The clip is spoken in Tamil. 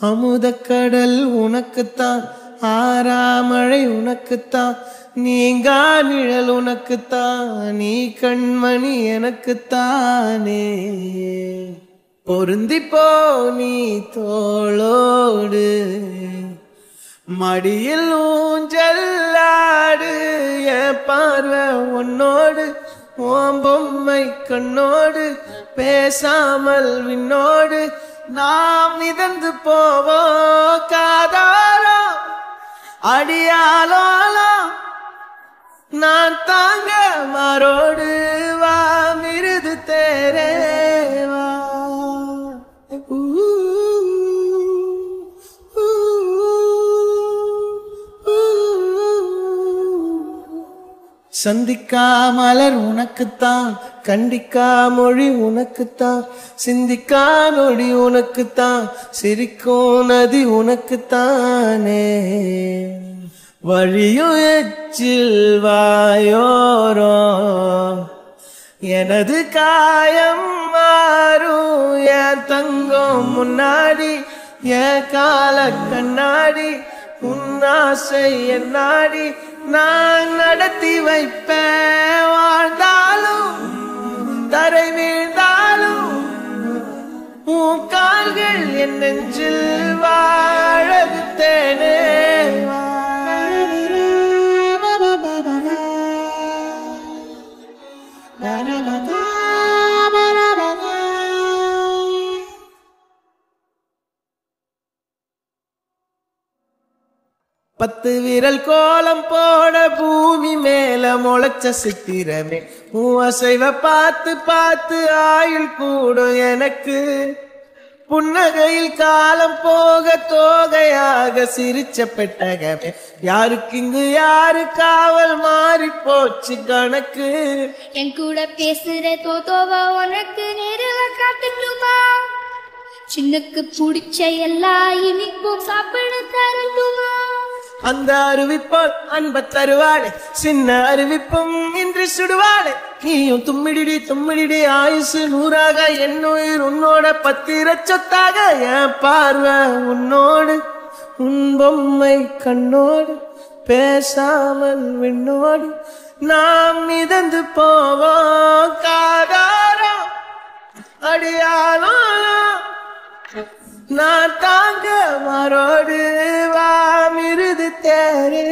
அமுதக்கடல் உனக்குத்தான், ஆறாமழை உனக்குத்தான், நீங்கா நிழல் உனக்குத்தான், நீ கண்மணி எனக்குத்தானே. பொருந்திப்போ நீ தோளோடு, மடியில் ஊஞ்சல்லாடு, என் பார்வை உன்னோடு, ஓம் பொம்மை கண்ணோடு, பேசாமல் விண்ணோடு நாம் மிதந்து போவோம் காதாரோ அடியாலோலோ. நான் தாங்க மாரோடு வா மிருது தேரே வா. சந்திக்கா மலர் உனக்குத்தான், கண்டிக்கா மொழி உனக்குத்தான், சிந்திக்கா நொடி உனக்குத்தான், சிரிக்கும் நதி உனக்குத்தானே. வழியும் எச்சில் வாயோரோ எனது காயம் மாறும், என் தங்கம் முன்னாடி, என் கால கண்ணாடி, உன்னாசை என் நாடி, நான் நடத்தி வைப்பேன். வாழ்ந்தாலும் தரை வீழ்ந்தாலும் உன் கால்கள் என் நெஞ்சில் வாழவித்தேனே. பத்து விரல் கோலம் போட பூமி மேல முளைச்ச சித்திரமே, அசைவ பார்த்து பார்த்து ஆயுள் கூடும் எனக்கு. புன்னகையில் காலம் போக தோகையாக சிரிச்ச பெட்டகமே, யாருக்கு இங்கு யாரு காவல் மாறி போச்சு கணக்கு. என் கூட பேசுற தோதோவா உனக்கு நேரில காட்டட்டுமா? சின்னக்கு பிடிச்ச எல்லா இனிப்பும் சாப்பிட தரட்டுமா? அந்த அறிவிப்போல் அன்ப தருவாளே, சின்ன அறிவிப்பும் இன்று சுடுவாளே. நீயும் தும்மிடிடி தும்மிடிடி ஆயுசு நூறாக, என் உயிர் உன்னோட பத்திர சொத்தாக. என் பார்வை உன்னோடு, உன் பொம்மை கண்ணோடு, பேசாமல் விண்ணோடு நாம் மிதந்து போவோம் காதாரோ அடியாலோ. நான் தாங்க மாரோடு வா மிருது தேரே.